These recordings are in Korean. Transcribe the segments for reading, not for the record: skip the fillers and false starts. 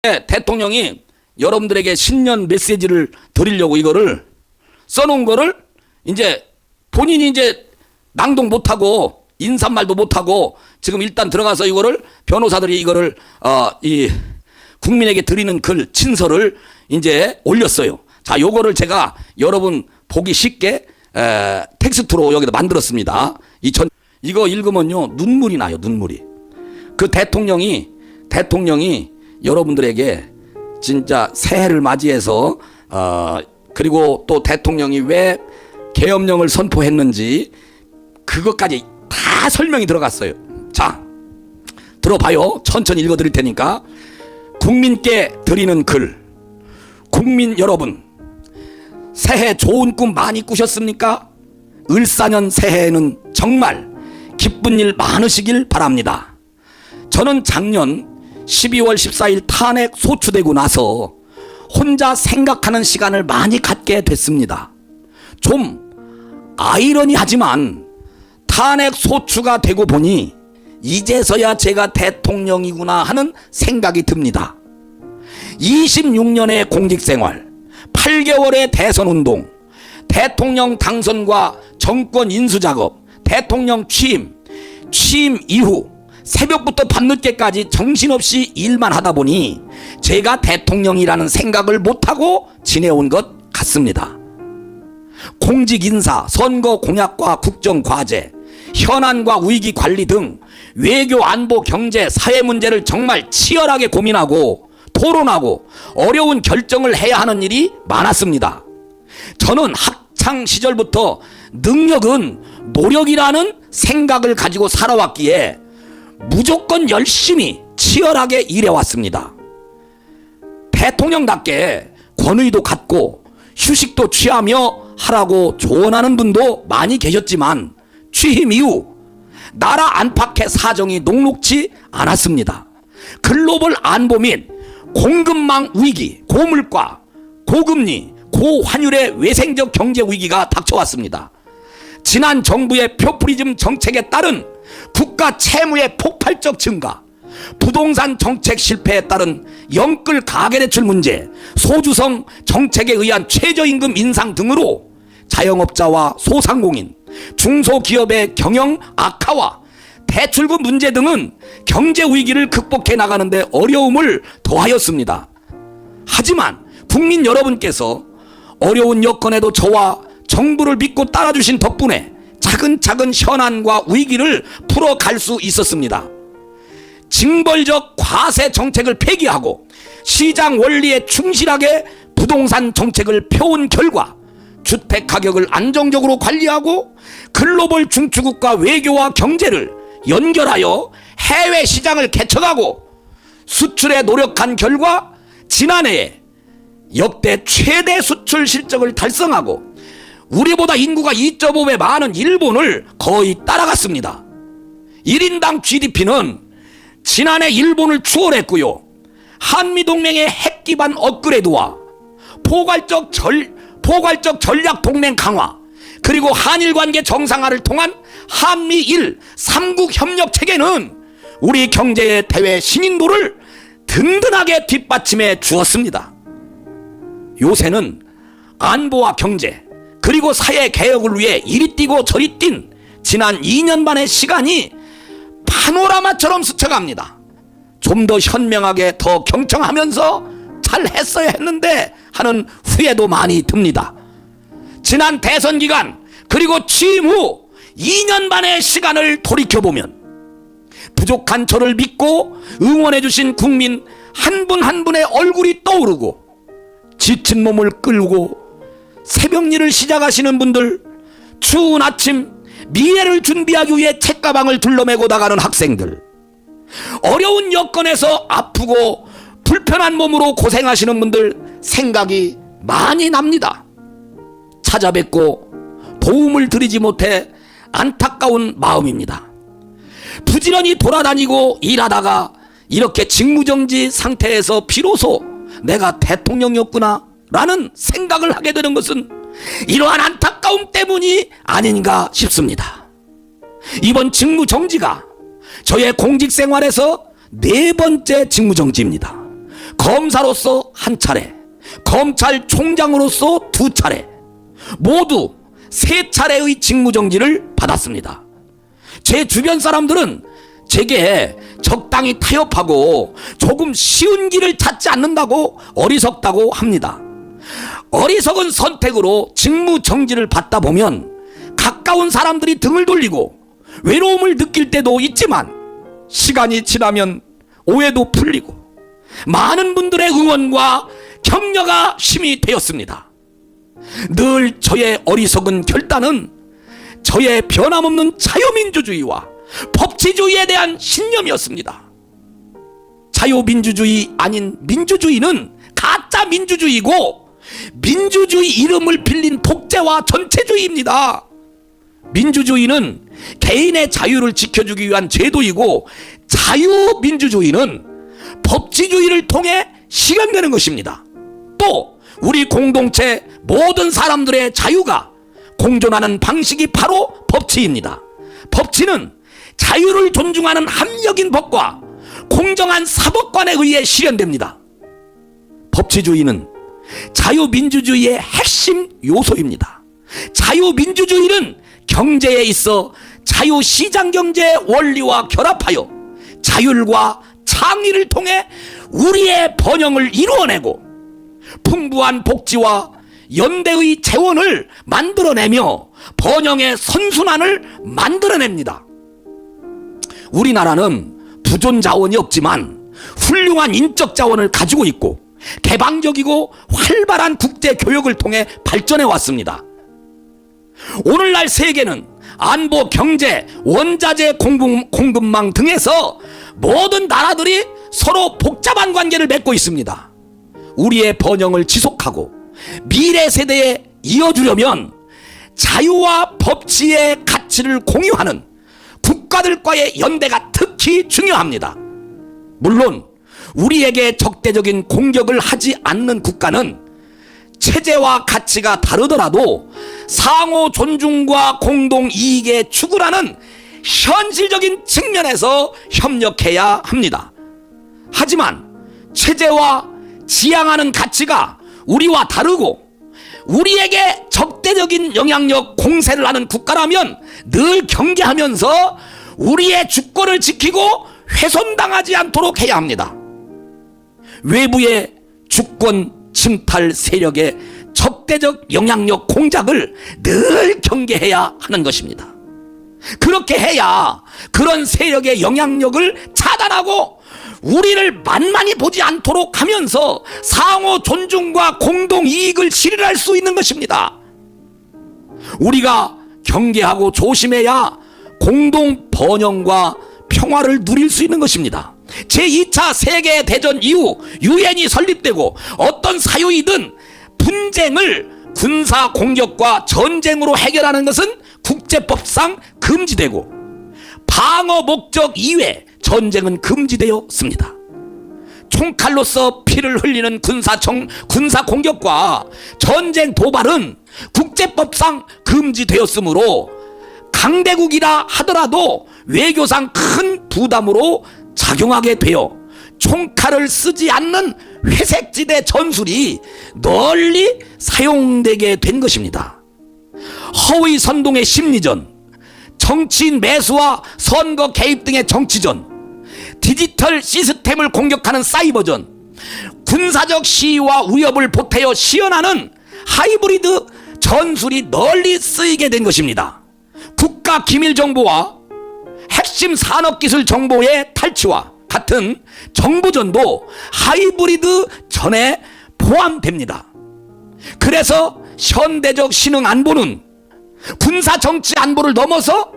대통령이 여러분들에게 신년 메시지를 드리려고 이거를 써놓은 거를 이제 본인이 이제 낭독 못하고 인사말도 못하고 지금 일단 들어가서 이거를 변호사들이 이거를 이 국민에게 드리는 글 친서를 이제 올렸어요. 자, 요거를 제가 여러분 보기 쉽게 텍스트로 여기다 만들었습니다. 이거 읽으면요 눈물이 나요. 눈물이. 그 대통령이 여러분들에게 진짜 새해를 맞이해서 그리고 또 대통령이 왜 계엄령을 선포했는지 그것까지 다 설명이 들어갔어요. 자, 들어봐요. 천천히 읽어드릴 테니까. 국민께 드리는 글. 국민 여러분, 새해 좋은 꿈 많이 꾸셨습니까? 을사년 새해에는 정말 기쁜 일 많으시길 바랍니다. 저는 작년 12월 14일 탄핵 소추되고 나서 혼자 생각하는 시간을 많이 갖게 됐습니다. 좀 아이러니하지만 탄핵 소추가 되고 보니 이제서야 제가 대통령이구나 하는 생각이 듭니다. 26년의 공직생활, 8개월의 대선운동, 대통령 당선과 정권 인수작업, 대통령 취임 이후 새벽부터 밤늦게까지 정신없이 일만 하다 보니 제가 대통령이라는 생각을 못하고 지내온 것 같습니다. 공직 인사, 선거 공약과 국정 과제, 현안과 위기 관리 등 외교, 안보, 경제, 사회 문제를 정말 치열하게 고민하고 토론하고 어려운 결정을 해야 하는 일이 많았습니다. 저는 학창 시절부터 능력은 노력이라는 생각을 가지고 살아왔기에 무조건 열심히 치열하게 일해왔습니다. 대통령답게 권위도 갖고 휴식도 취하며 하라고 조언하는 분도 많이 계셨지만 취임 이후 나라 안팎의 사정이 녹록지 않았습니다. 글로벌 안보 및 공급망 위기, 고물가, 고금리, 고환율의 외생적 경제 위기가 닥쳐왔습니다. 지난 정부의 포퓰리즘 정책에 따른 국가 채무의 폭발적 증가, 부동산 정책 실패에 따른 영끌 가계대출 문제, 소주성 정책에 의한 최저임금 인상 등으로 자영업자와 소상공인, 중소기업의 경영 악화와 대출금 문제 등은 경제 위기를 극복해 나가는데 어려움을 더하였습니다. 하지만 국민 여러분께서 어려운 여건에도 저와 정부를 믿고 따라주신 덕분에 차근차근 현안과 위기를 풀어갈 수 있었습니다. 징벌적 과세 정책을 폐기하고 시장 원리에 충실하게 부동산 정책을 펴온 결과 주택 가격을 안정적으로 관리하고 글로벌 중추국과 외교와 경제를 연결하여 해외 시장을 개척하고 수출에 노력한 결과 지난해에 역대 최대 수출 실적을 달성하고 우리보다 인구가 2.5배 많은 일본을 거의 따라갔습니다. 1인당 GDP는 지난해 일본을 추월했고요. 한미동맹의 핵 기반 업그레이드와 포괄적 전략 동맹 강화, 그리고 한일 관계 정상화를 통한 한미일 3국 협력 체계는 우리 경제의 대외 신인도를 든든하게 뒷받침해 주었습니다. 요새는 안보와 경제 그리고 사회 개혁을 위해 이리 뛰고 저리 뛴 지난 2년 반의 시간이 파노라마처럼 스쳐갑니다. 좀 더 현명하게 더 경청하면서 잘 했어야 했는데 하는 후회도 많이 듭니다. 지난 대선 기간 그리고 취임 후 2년 반의 시간을 돌이켜보면 부족한 저를 믿고 응원해 주신 국민 한 분 한 분의 얼굴이 떠오르고 지친 몸을 끌고 새벽 일을 시작하시는 분들, 추운 아침 미래를 준비하기 위해 책가방을 둘러매고 나가는 학생들, 어려운 여건에서 아프고 불편한 몸으로 고생하시는 분들 생각이 많이 납니다. 찾아뵙고 도움을 드리지 못해 안타까운 마음입니다. 부지런히 돌아다니고 일하다가 이렇게 직무정지 상태에서 비로소 내가 대통령이었구나 라는 생각을 하게 되는 것은 이러한 안타까움 때문이 아닌가 싶습니다. 이번 직무정지가 저의 공직생활에서 4번째 직무정지입니다. 검사로서 한 차례, 검찰총장으로서 2차례, 모두 3차례의 직무정지를 받았습니다. 제 주변 사람들은 제게 적당히 타협하고 조금 쉬운 길을 찾지 않는다고 어리석다고 합니다. 어리석은 선택으로 직무정지를 받다 보면 가까운 사람들이 등을 돌리고 외로움을 느낄 때도 있지만 시간이 지나면 오해도 풀리고 많은 분들의 응원과 격려가 힘이 되었습니다. 늘 저의 어리석은 결단은 저의 변함없는 자유민주주의와 법치주의에 대한 신념이었습니다. 자유민주주의 아닌 민주주의는 가짜 민주주의고 민주주의 이름을 빌린 독재와 전체주의입니다. 민주주의는 개인의 자유를 지켜주기 위한 제도이고 자유민주주의는 법치주의를 통해 실현되는 것입니다. 또 우리 공동체 모든 사람들의 자유가 공존하는 방식이 바로 법치입니다. 법치는 자유를 존중하는 합리적인 법과 공정한 사법관에 의해 실현됩니다. 법치주의는 자유민주주의의 핵심 요소입니다. 자유민주주의는 경제에 있어 자유시장경제의 원리와 결합하여 자율과 창의를 통해 우리의 번영을 이루어내고 풍부한 복지와 연대의 재원을 만들어내며 번영의 선순환을 만들어냅니다. 우리나라는 부존 자원이 없지만 훌륭한 인적 자원을 가지고 있고 개방적이고 활발한 국제 교역을 통해 발전해 왔습니다. 오늘날 세계는 안보, 경제, 원자재 공급망 등에서 모든 나라들이 서로 복잡한 관계를 맺고 있습니다. 우리의 번영을 지속하고 미래 세대에 이어주려면 자유와 법치의 가치를 공유하는 국가들과의 연대가 특히 중요합니다. 물론 우리에게 적대적인 공격을 하지 않는 국가는 체제와 가치가 다르더라도 상호 존중과 공동 이익에 추구하는 현실적인 측면에서 협력해야 합니다. 하지만 체제와 지향하는 가치가 우리와 다르고 우리에게 적대적인 영향력 공세를 하는 국가라면 늘 경계하면서 우리의 주권을 지키고 훼손당하지 않도록 해야 합니다. 외부의 주권 침탈 세력의 적대적 영향력 공작을 늘 경계해야 하는 것입니다. 그렇게 해야 그런 세력의 영향력을 차단하고 우리를 만만히 보지 않도록 하면서 상호 존중과 공동 이익을 실현할 수 있는 것입니다. 우리가 경계하고 조심해야 공동 번영과 평화를 누릴 수 있는 것입니다. 제2차 세계대전 이후 유엔이 설립되고 어떤 사유이든 분쟁을 군사 공격과 전쟁으로 해결하는 것은 국제법상 금지되고 방어 목적 이외 전쟁은 금지되었습니다. 총칼로서 피를 흘리는 군사 공격과 전쟁 도발은 국제법상 금지되었으므로 강대국이라 하더라도 외교상 큰 부담으로 작용하게 되어 총칼을 쓰지 않는 회색지대 전술이 널리 사용되게 된 것입니다. 허위 선동의 심리전, 정치인 매수와 선거 개입 등의 정치전, 디지털 시스템을 공격하는 사이버전, 군사적 시위와 위협을 보태어 시연하는 하이브리드 전술이 널리 쓰이게 된 것입니다. 국가 기밀 정보와 핵심 산업기술 정보의 탈취와 같은 정보전도 하이브리드 전에 포함됩니다. 그래서 현대적 신흥 안보는 군사 정치 안보를 넘어서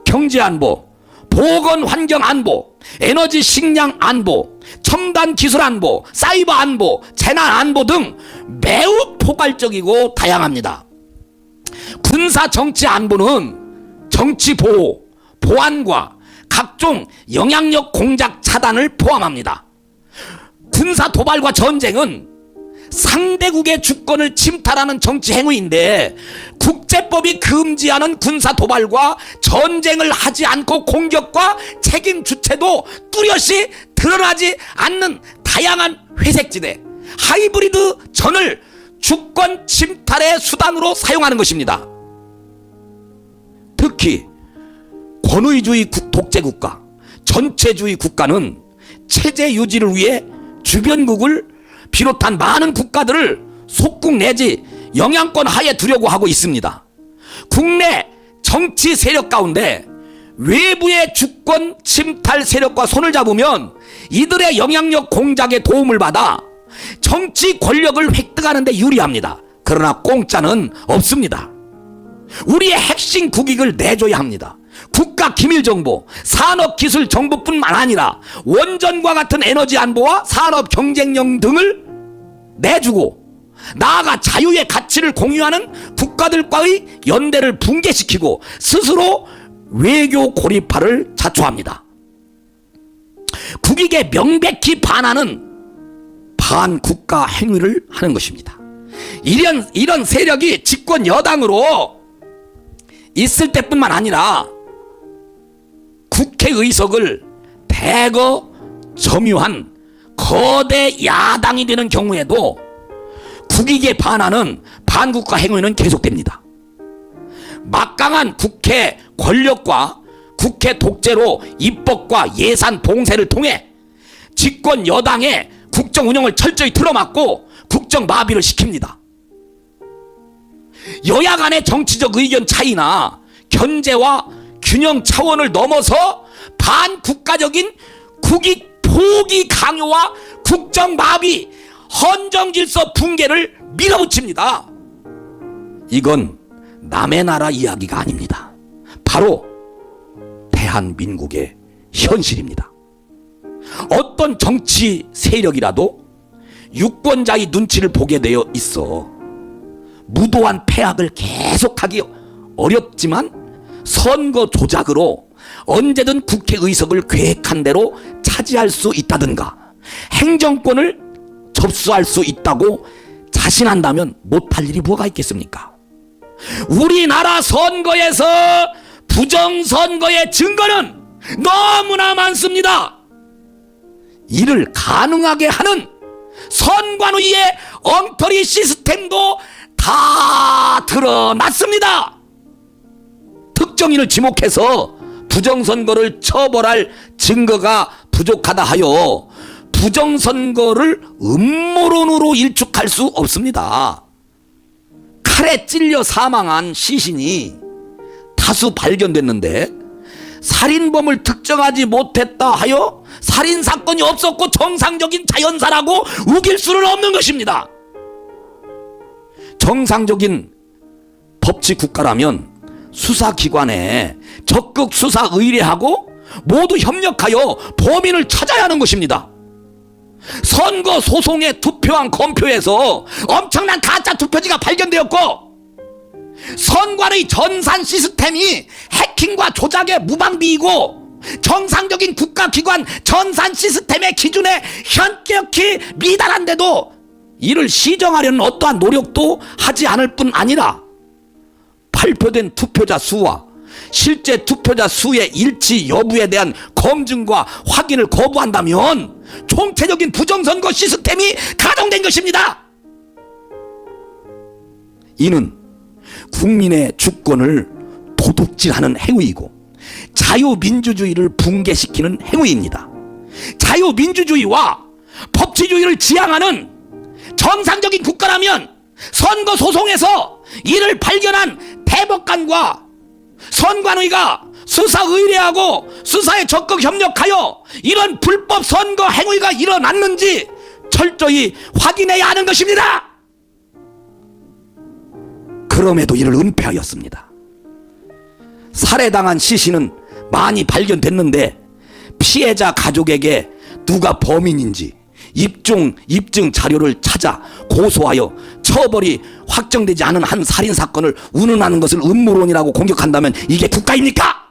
경제 안보, 보건 환경 안보, 에너지 식량 안보, 첨단 기술 안보, 사이버 안보, 재난 안보 등 매우 포괄적이고 다양합니다. 군사 정치 안보는 정치 보호, 보안과 각종 영향력 공작 차단을 포함합니다. 군사 도발과 전쟁은 상대국의 주권을 침탈하는 정치 행위인데 국제법이 금지하는 군사 도발과 전쟁을 하지 않고 공격과 책임 주체도 뚜렷이 드러나지 않는 다양한 회색지대, 하이브리드 전을 주권 침탈의 수단으로 사용하는 것입니다. 특히 권위주의 독재국가, 전체주의 국가는 체제 유지를 위해 주변국을 비롯한 많은 국가들을 속국 내지 영향권 하에 두려고 하고 있습니다. 국내 정치 세력 가운데 외부의 주권 침탈 세력과 손을 잡으면 이들의 영향력 공작에 도움을 받아 정치 권력을 획득하는 데 유리합니다. 그러나 공짜는 없습니다. 우리의 핵심 국익을 내줘야 합니다. 국가 기밀정보, 산업기술 정보뿐만 아니라 원전과 같은 에너지 안보와 산업 경쟁력 등을 내주고, 나아가 자유의 가치를 공유하는 국가들과의 연대를 붕괴시키고 스스로 외교 고립화를 자초합니다. 국익에 명백히 반하는 반국가 행위를 하는 것입니다. 이런 세력이 집권 여당으로 있을 때뿐만 아니라 국회의석을 대거 점유한 거대 야당이 되는 경우에도 국익에 반하는 반국가 행위는 계속됩니다. 막강한 국회 권력과 국회 독재로 입법과 예산 봉쇄를 통해 집권 여당의 국정 운영을 철저히 틀어막고 국정 마비를 시킵니다. 여야 간의 정치적 의견 차이나 견제와 균형 차원을 넘어서 반국가적인 국익 포기 강요와 국정 마비, 헌정 질서 붕괴를 밀어붙입니다. 이건 남의 나라 이야기가 아닙니다. 바로 대한민국의 현실입니다. 어떤 정치 세력이라도 유권자의 눈치를 보게 되어 있어 무도한 패악을 계속하기 어렵지만 선거 조작으로 언제든 국회의석을 계획한 대로 차지할 수 있다든가 행정권을 접수할 수 있다고 자신한다면 못할 일이 뭐가 있겠습니까? 우리나라 선거에서 부정선거의 증거는 너무나 많습니다. 이를 가능하게 하는 선관위의 엉터리 시스템도 다 드러났습니다. 특정인을 지목해서 부정선거를 처벌할 증거가 부족하다 하여 부정선거를 음모론으로 일축할 수 없습니다. 칼에 찔려 사망한 시신이 다수 발견됐는데 살인범을 특정하지 못했다 하여 살인사건이 없었고 정상적인 자연사라고 우길 수는 없는 것입니다. 정상적인 법치 국가라면 수사기관에 적극 수사 의뢰하고 모두 협력하여 범인을 찾아야 하는 것입니다. 선거 소송에 투표한 검표에서 엄청난 가짜 투표지가 발견되었고 선관의 전산 시스템이 해킹과 조작의 무방비이고 정상적인 국가기관 전산 시스템의 기준에 현격히 미달한데도 이를 시정하려는 어떠한 노력도 하지 않을 뿐 아니라 발표된 투표자 수와 실제 투표자 수의 일치 여부에 대한 검증과 확인을 거부한다면 총체적인 부정선거 시스템이 가동된 것입니다. 이는 국민의 주권을 도둑질하는 행위이고 자유민주주의를 붕괴시키는 행위입니다. 자유민주주의와 법치주의를 지향하는 정상적인 국가라면 선거 소송에서 이를 발견한 대법관과 선관위가 수사 의뢰하고 수사에 적극 협력하여 이런 불법 선거 행위가 일어났는지 철저히 확인해야 하는 것입니다. 그럼에도 이를 은폐하였습니다. 살해당한 시신은 많이 발견됐는데 피해자 가족에게 누가 범인인지 입증 자료를 찾아 고소하여 처벌이 확정되지 않은 한 살인사건을 운운하는 것을 음모론이라고 공격한다면 이게 국가입니까?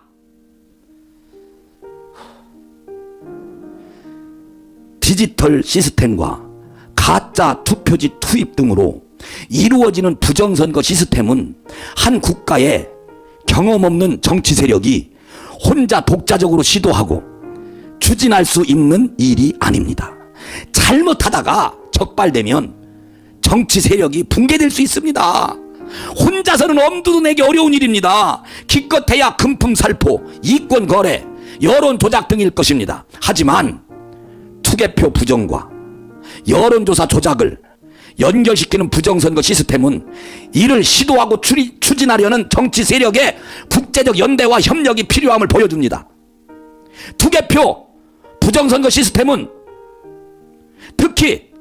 디지털 시스템과 가짜 투표지 투입 등으로 이루어지는 부정선거 시스템은 한 국가의 경험 없는 정치 세력이 혼자 독자적으로 시도하고 추진할 수 있는 일이 아닙니다. 잘못하다가 적발되면 정치 세력이 붕괴될 수 있습니다. 혼자서는 엄두도 내기 어려운 일입니다. 기껏해야 금품 살포, 이권 거래, 여론 조작 등일 것입니다. 하지만 투개표 부정과 여론조사 조작을 연결시키는 부정선거 시스템은 이를 시도하고 추진하려는 정치 세력의 국제적 연대와 협력이 필요함을 보여줍니다. 투개표 부정선거 시스템은 특히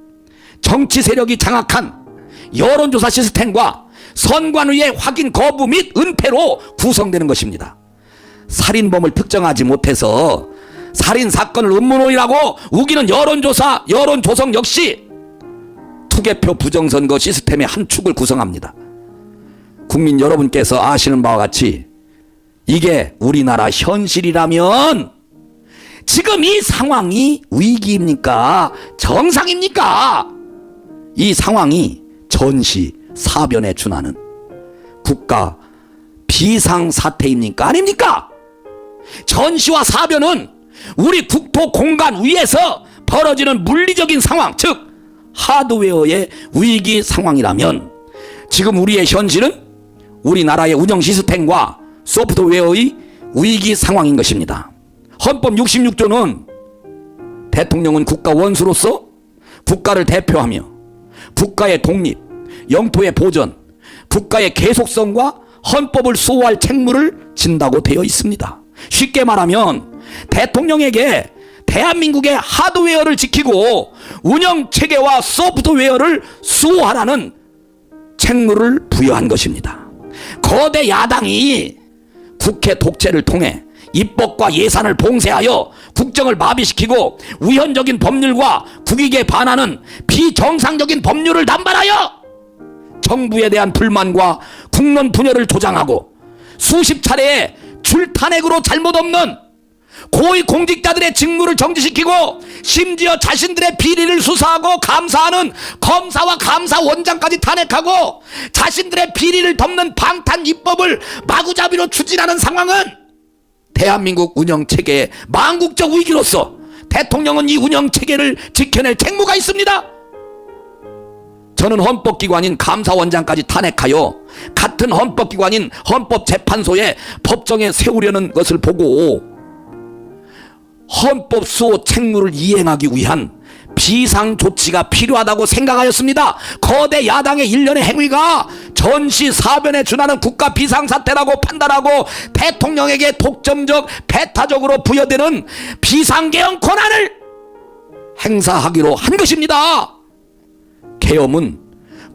정치 세력이 장악한 여론조사 시스템과 선관위의 확인 거부 및 은폐로 구성되는 것입니다. 살인범을 특정하지 못해서 살인사건을 음모론이라고 우기는 여론조사, 여론조성 역시 투개표 부정선거 시스템의 한 축을 구성합니다. 국민 여러분께서 아시는 바와 같이 이게 우리나라 현실이라면 지금 이 상황이 위기입니까? 정상입니까? 이 상황이 전시 사변에 준하는 국가 비상사태입니까? 아닙니까? 전시와 사변은 우리 국토 공간 위에서 벌어지는 물리적인 상황, 즉 하드웨어의 위기 상황이라면 지금 우리의 현실은 우리나라의 운영 시스템과 소프트웨어의 위기 상황인 것입니다. 헌법 66조는 대통령은 국가 원수로서 국가를 대표하며 국가의 독립, 영토의 보전, 국가의 계속성과 헌법을 수호할 책무를 진다고 되어 있습니다. 쉽게 말하면 대통령에게 대한민국의 하드웨어를 지키고 운영체계와 소프트웨어를 수호하라는 책무를 부여한 것입니다. 거대 야당이 국회 독재를 통해 입법과 예산을 봉쇄하여 국정을 마비시키고 위헌적인 법률과 국익에 반하는 비정상적인 법률을 남발하여 정부에 대한 불만과 국론 분열을 조장하고 수십 차례의 줄탄핵으로 잘못 없는 고위 공직자들의 직무를 정지시키고 심지어 자신들의 비리를 수사하고 감사하는 검사와 감사원장까지 탄핵하고 자신들의 비리를 덮는 방탄 입법을 마구잡이로 추진하는 상황은 대한민국 운영체계의 망국적 위기로서 대통령은 이 운영체계를 지켜낼 책무가 있습니다. 저는 헌법기관인 감사원장까지 탄핵하여 같은 헌법기관인 헌법재판소에 법정에 세우려는 것을 보고 헌법 수호 책무를 이행하기 위한 비상조치가 필요하다고 생각하였습니다. 거대 야당의 일련의 행위가 전시사변에 준하는 국가 비상사태라고 판단하고 대통령에게 독점적 배타적으로 부여되는 비상개헌 권한을 행사하기로 한 것입니다. 계엄은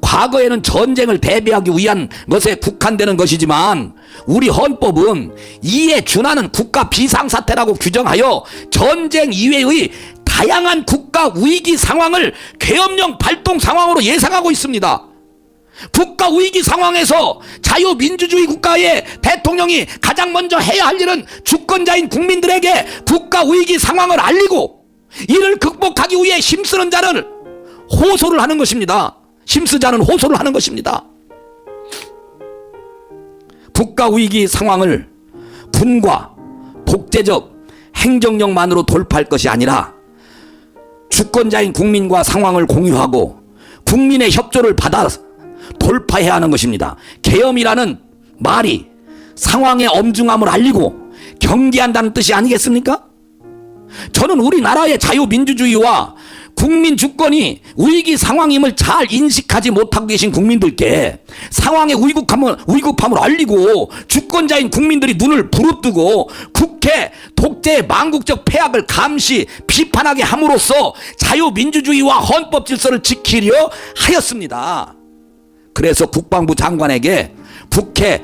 과거에는 전쟁을 대비하기 위한 것에 국한되는 것이지만 우리 헌법은 이에 준하는 국가 비상사태라고 규정하여 전쟁 이외의 다양한 국가 위기 상황을 계엄령 발동 상황으로 예상하고 있습니다. 국가 위기 상황에서 자유민주주의 국가의 대통령이 가장 먼저 해야 할 일은 주권자인 국민들에게 국가 위기 상황을 알리고 이를 극복하기 위해 힘쓰는 자는 호소를 하는 것입니다. 힘쓰자는 호소를 하는 것입니다. 국가 위기 상황을 군과 독재적 행정력만으로 돌파할 것이 아니라 주권자인 국민과 상황을 공유하고 국민의 협조를 받아 돌파해야 하는 것입니다. 계엄이라는 말이 상황의 엄중함을 알리고 경계한다는 뜻이 아니겠습니까? 저는 우리나라의 자유민주주의와 국민 주권이 위기 상황임을 잘 인식하지 못하고 계신 국민들께 상황의 위급함을 알리고 주권자인 국민들이 눈을 부릅뜨고 국회 독재의 망국적 폐악을 감시 비판하게 함으로써 자유민주주의와 헌법 질서를 지키려 하였습니다. 그래서 국방부 장관에게 국회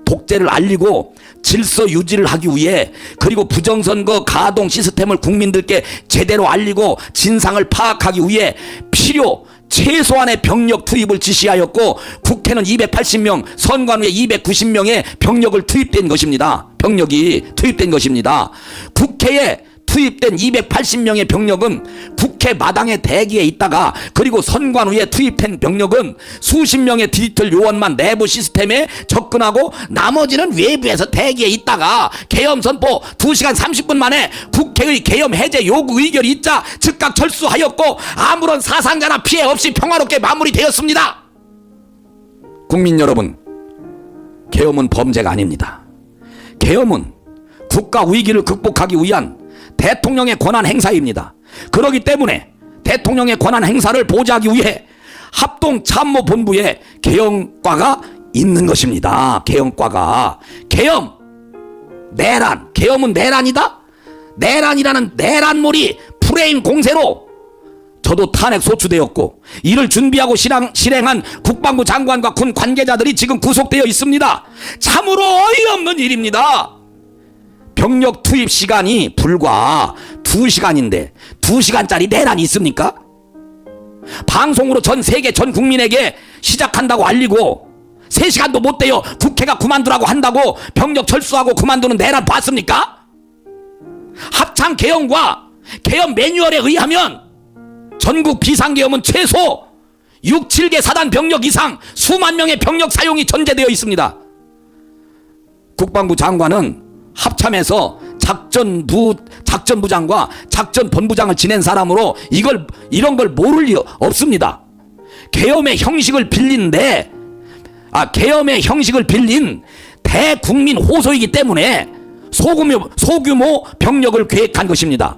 독재를 알리고 질서 유지를 하기 위해 그리고 부정선거 가동 시스템을 국민들께 제대로 알리고 진상을 파악하기 위해 필요 최소한의 병력 투입을 지시하였고 국회는 280명, 선관위에 290명의 병력이 투입된 것입니다. 국회에 투입된 280명의 병력은 국회 마당에 대기에 있다가, 그리고 선관 후에 투입된 병력은 수십 명의 디지털 요원만 내부 시스템에 접근하고 나머지는 외부에서 대기에 있다가 계엄 선포 2시간 30분 만에 국회의 계엄 해제 요구 의결이 있자 즉각 철수하였고 아무런 사상자나 피해 없이 평화롭게 마무리되었습니다. 국민 여러분, 계엄은 범죄가 아닙니다. 계엄은 국가 위기를 극복하기 위한 대통령의 권한 행사입니다. 그렇기 때문에 대통령의 권한 행사를 보좌하기 위해 합동참모본부에 계엄과가 있는 것입니다. 계엄과가. 계엄, 내란, 계엄은 내란이다? 내란이라는 내란몰이 프레임 공세로 저도 탄핵 소추되었고 이를 준비하고 실행한 국방부 장관과 군 관계자들이 지금 구속되어 있습니다. 참으로 어이없는 일입니다. 병력 투입 시간이 불과 2시간인데 2시간짜리 내란이 있습니까? 방송으로 전 세계 전 국민에게 시작한다고 알리고 3시간도 못 돼요. 국회가 그만두라고 한다고 병력 철수하고 그만두는 내란 봤습니까? 합창 계엄과 계엄 매뉴얼에 의하면 전국 비상계엄은 최소 6, 7개 사단 병력 이상 수만 명의 병력 사용이 전제되어 있습니다. 국방부 장관은 합참에서 작전부장과 작전본부장을 지낸 사람으로 이런 걸 모를 리 없습니다. 계엄의 형식을 빌린 대국민 호소이기 때문에 소규모 병력을 계획한 것입니다.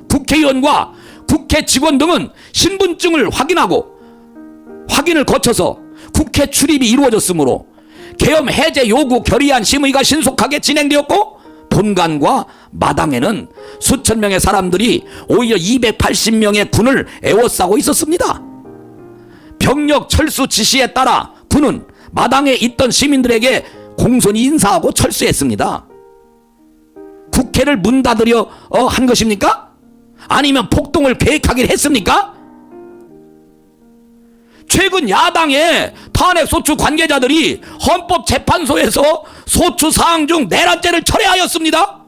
국회의원과 국회 직원 등은 신분증을 확인을 거쳐서 국회 출입이 이루어졌으므로 계엄 해제 요구 결의안 심의가 신속하게 진행되었고 본관과 마당에는 수천 명의 사람들이 오히려 280명의 군을 에워싸고 있었습니다. 병력 철수 지시에 따라 군은 마당에 있던 시민들에게 공손히 인사하고 철수했습니다. 국회를 문 닫으려 한 것입니까? 아니면 폭동을 계획하기를 했습니까? 최근 야당의 탄핵 소추 관계자들이 헌법재판소에서 소추 사항 중 내란죄를 철회하였습니다.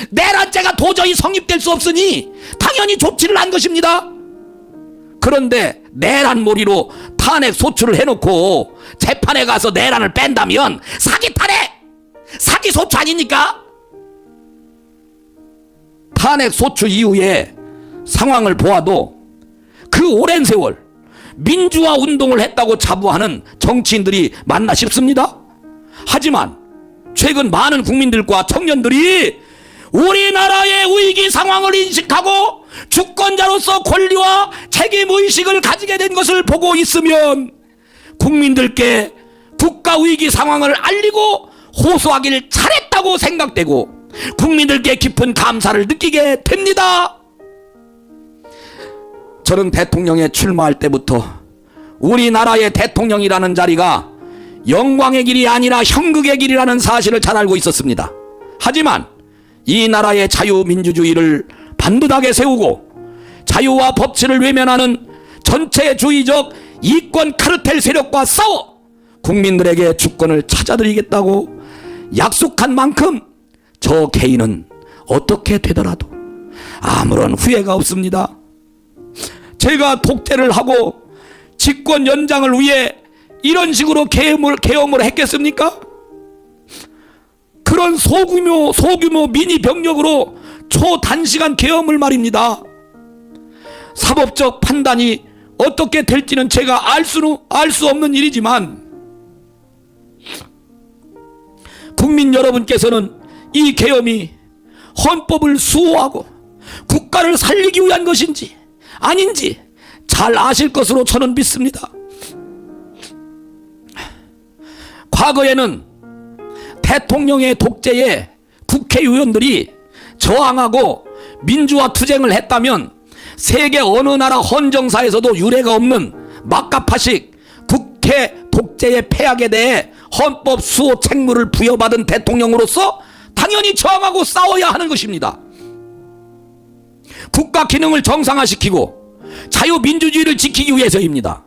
내란죄가 도저히 성립될 수 없으니 당연히 조치를 한 것입니다. 그런데 내란몰이로 탄핵 소추를 해놓고 재판에 가서 내란을 뺀다면 사기 탄핵, 사기 소추 아닙니까? 탄핵 소추 이후에 상황을 보아도 그 오랜 세월 민주화 운동을 했다고 자부하는 정치인들이 맞나 싶습니다. 하지만 최근 많은 국민들과 청년들이 우리나라의 위기 상황을 인식하고 주권자로서 권리와 책임의식을 가지게 된 것을 보고 있으면 국민들께 국가 위기 상황을 알리고 호소하길 잘했다고 생각되고 국민들께 깊은 감사를 느끼게 됩니다. 저는 대통령에 출마할 때부터 우리나라의 대통령이라는 자리가 영광의 길이 아니라 형극의 길이라는 사실을 잘 알고 있었습니다. 하지만 이 나라의 자유민주주의를 반듯하게 세우고 자유와 법치를 외면하는 전체주의적 이권 카르텔 세력과 싸워 국민들에게 주권을 찾아드리겠다고 약속한 만큼 저 개인은 어떻게 되더라도 아무런 후회가 없습니다. 제가 독재를 하고 집권 연장을 위해 이런 식으로 계엄을 했겠습니까? 그런 소규모 미니 병력으로 초단시간 계엄을 말입니다. 사법적 판단이 어떻게 될지는 제가 알 수 없는 일이지만 국민 여러분께서는 이 계엄이 헌법을 수호하고 국가를 살리기 위한 것인지 아닌지 잘 아실 것으로 저는 믿습니다. 과거에는 대통령의 독재에 국회의원들이 저항하고 민주화 투쟁을 했다면 세계 어느 나라 헌정사에서도 유례가 없는 막가파식 국회 독재의 폐악에 대해 헌법 수호 책무를 부여받은 대통령으로서 당연히 저항하고 싸워야 하는 것입니다. 국가 기능을 정상화시키고 자유민주주의를 지키기 위해서입니다.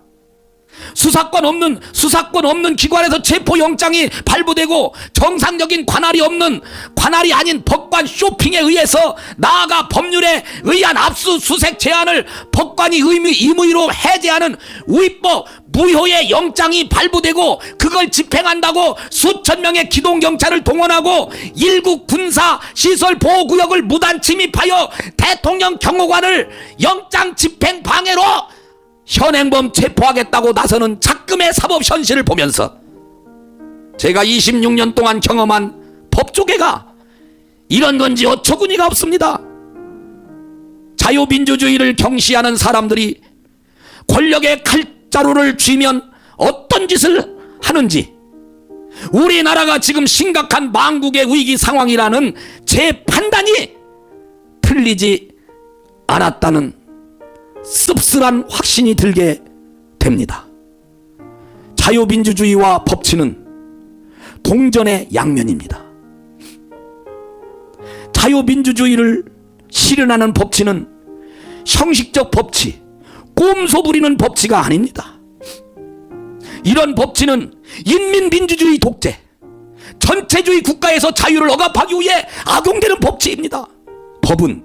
수사권 없는 기관에서 체포영장이 발부되고 정상적인 관할이 아닌 법관 쇼핑에 의해서 나아가 법률에 의한 압수수색 제한을 법관이 임의로 해제하는 위법 무효의 영장이 발부되고 그걸 집행한다고 수천 명의 기동경찰을 동원하고 일국 군사시설보호구역을 무단 침입하여 대통령 경호관을 영장 집행 방해로 현행범 체포하겠다고 나서는 작금의 사법 현실을 보면서 제가 26년 동안 경험한 법조계가 이런 건지 어처구니가 없습니다. 자유민주주의를 경시하는 사람들이 권력의 칼자루를 쥐면 어떤 짓을 하는지, 우리나라가 지금 심각한 망국의 위기 상황이라는 제 판단이 틀리지 않았다는 씁쓸한 확신이 들게 됩니다. 자유민주주의와 법치는 동전의 양면입니다. 자유민주주의를 실현하는 법치는 형식적 법치, 꼼수 부리는 법치가 아닙니다. 이런 법치는 인민민주주의 독재, 전체주의 국가에서 자유를 억압하기 위해 악용되는 법치입니다. 법은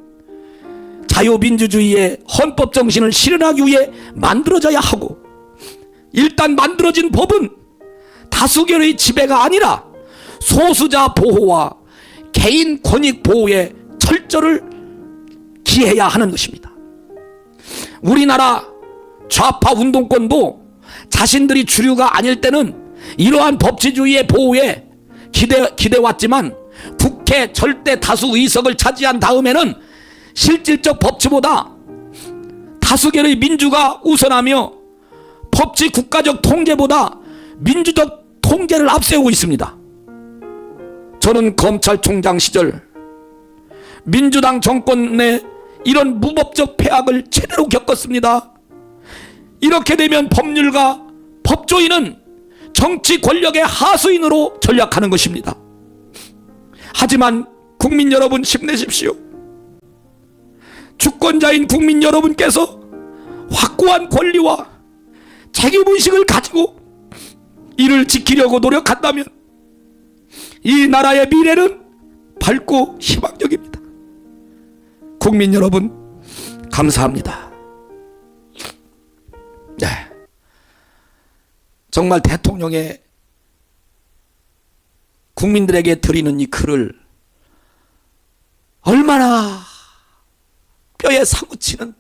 자유민주주의의 헌법 정신을 실현하기 위해 만들어져야 하고, 일단 만들어진 법은 다수결의 지배가 아니라 소수자 보호와 개인 권익 보호에 철저를 기해야 하는 것입니다. 우리나라 좌파 운동권도 자신들이 주류가 아닐 때는 이러한 법치주의의 보호에 기대왔지만 국회 절대 다수 의석을 차지한 다음에는 실질적 법치보다 다수결의 민주가 우선하며 법치 국가적 통제보다 민주적 통제를 앞세우고 있습니다. 저는 검찰총장 시절 민주당 정권 내 이런 무법적 폐악을 제대로 겪었습니다. 이렇게 되면 법률가 법조인은 정치 권력의 하수인으로 전락하는 것입니다. 하지만 국민 여러분, 힘내십시오. 주권자인 국민 여러분께서 확고한 권리와 책임의식을 가지고 이를 지키려고 노력한다면 이 나라의 미래는 밝고 희망적입니다. 국민 여러분, 감사합니다. 네. 정말 대통령의 국민들에게 드리는 이 글을 얼마나 뼈에 사무치는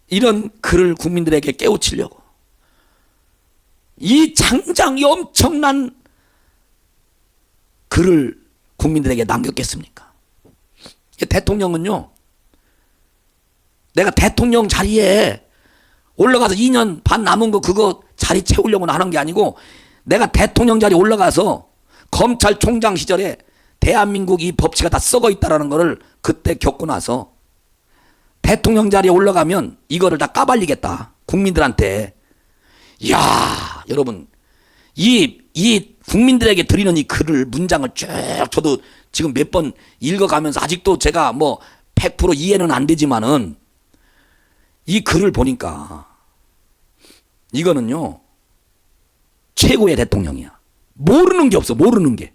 이런 글을 국민들에게 깨우치려고 이 장장이 엄청난 글을 국민들에게 남겼겠습니까? 대통령은요, 내가 대통령 자리에 올라가서 2년 반 남은 거 그거 자리 채우려고 하는 게 아니고, 내가 대통령 자리에 올라가서 검찰총장 시절에 대한민국 이 법치가 다 썩어 있다라는 거를 그때 겪고 나서 대통령 자리에 올라가면 이거를 다 까발리겠다, 국민들한테. 이야, 여러분, 이 국민들에게 드리는 이 글을, 문장을 쭉 저도 지금 몇 번 읽어가면서 아직도 제가 뭐 100% 이해는 안 되지만은 이 글을 보니까 이거는요, 최고의 대통령이야. 모르는 게 없어, 모르는 게.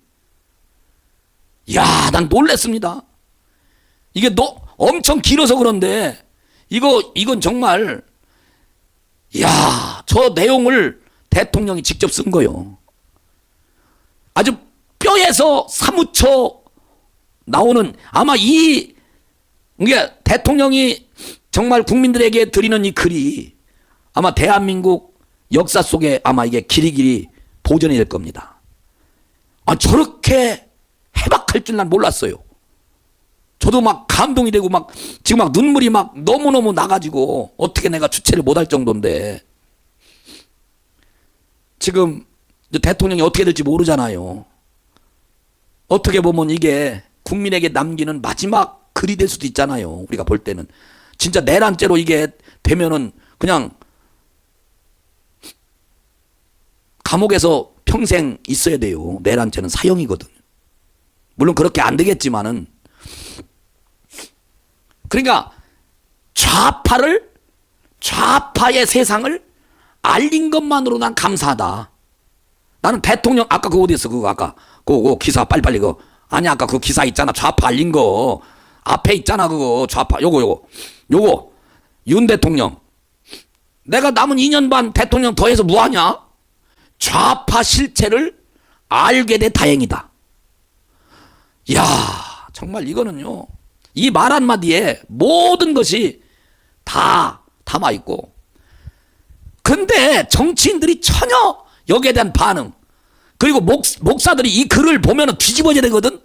야, 난 놀랬습니다. 이게 엄청 길어서 그런데 이건 정말, 야, 저 내용을 대통령이 직접 쓴 거요. 아주 뼈에서 사무쳐 나오는, 아마 이게 대통령이 정말 국민들에게 드리는 이 글이 아마 대한민국 역사 속에 아마 이게 길이길이 보존이 될 겁니다. 아, 저렇게 해박할 줄 난 몰랐어요. 저도 막 감동이 되고 지금 막 눈물이 막 너무너무 나가지고 어떻게 내가 주체를 못할 정도인데, 지금 대통령이 어떻게 될지 모르잖아요. 어떻게 보면 이게 국민에게 남기는 마지막 글이 될 수도 있잖아요. 우리가 볼 때는 진짜 내란죄로 이게 되면은 그냥 감옥에서 평생 있어야 돼요. 내란죄는 사형이거든. 물론 그렇게 안 되겠지만은, 그러니까 좌파의 세상을 알린 것만으로 난 감사하다. 나는 대통령 아까 그거 어디 있어? 그거 아까 그거 기사 빨리빨리 그거 아니 아까 그 기사 있잖아. 좌파 알린 거 앞에 있잖아. 그거 좌파 요거 윤 대통령 내가 남은 2년 반 대통령 더해서 뭐하냐? 좌파 실체를 알게 돼 다행이다. 이야 정말 이거는요 이 말 한마디에 모든 것이 다 담아있고 근데 정치인들이 전혀 여기에 대한 반응 그리고 목사들이 이 글을 보면 뒤집어져야 되거든.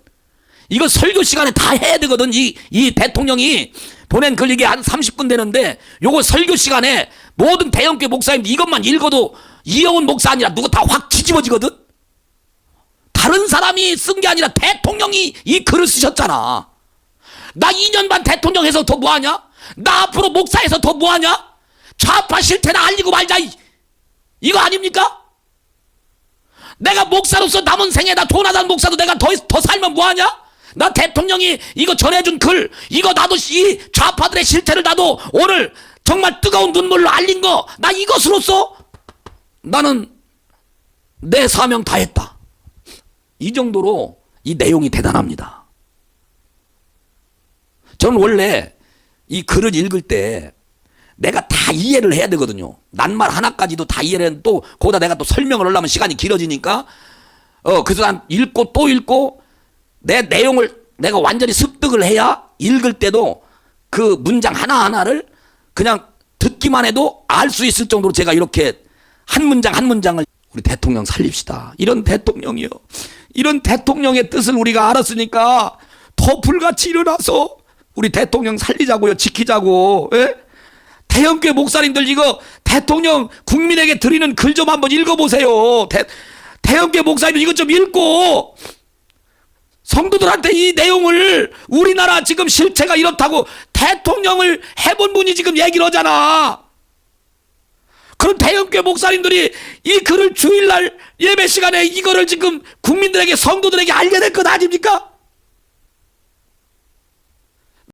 이거 설교 시간에 다 해야 되거든. 이 대통령이 보낸 글 이게 한 30분 되는데 요거 설교 시간에 모든 대형교회 목사님들 이것만 읽어도 이영훈 목사 아니라 누구 다 확 뒤집어지거든. 다른 사람이 쓴 게 아니라 대통령이 이 글을 쓰셨잖아. 나 2년 반 대통령 해서 더 뭐하냐? 나 앞으로 목사해서 더 뭐하냐? 좌파 실태나 알리고 말자 이거 아닙니까? 내가 목사로서 남은 생에 나 도나단 목사도 내가 더 살면 뭐하냐? 나 대통령이 이거 전해준 글 이거 나도 이 좌파들의 실태를 나도 오늘 정말 뜨거운 눈물로 알린 거 나 이것으로서 나는 내 사명 다했다. 이 정도로 이 내용이 대단합니다. 저는 원래 이 글을 읽을 때 내가 다 이해를 해야 되거든요. 낱말 하나까지도 다 이해를 했는데 또 거기다 내가 또 설명을 하려면 시간이 길어지니까 그래서 난 읽고 또 읽고 내 내용을 내가 완전히 습득을 해야 읽을 때도 그 문장 하나하나를 그냥 듣기만 해도 알 수 있을 정도로 제가 이렇게 한 문장 한 문장을 우리 대통령 살립시다. 이런 대통령이요. 이런 대통령의 뜻을 우리가 알았으니까 더 불같이 일어나서 우리 대통령 살리자고요. 지키자고. 예? 대형교회 목사님들 이거 대통령 국민에게 드리는 글 좀 한번 읽어보세요. 대형교회 목사님들 이것 좀 읽고 성도들한테 이 내용을 우리나라 지금 실체가 이렇다고 대통령을 해본 분이 지금 얘기를 하잖아. 그런 대형교회 목사님들이 이 글을 주일날 예배 시간에 이거를 지금 국민들에게 성도들에게 알려야 될 것 아닙니까?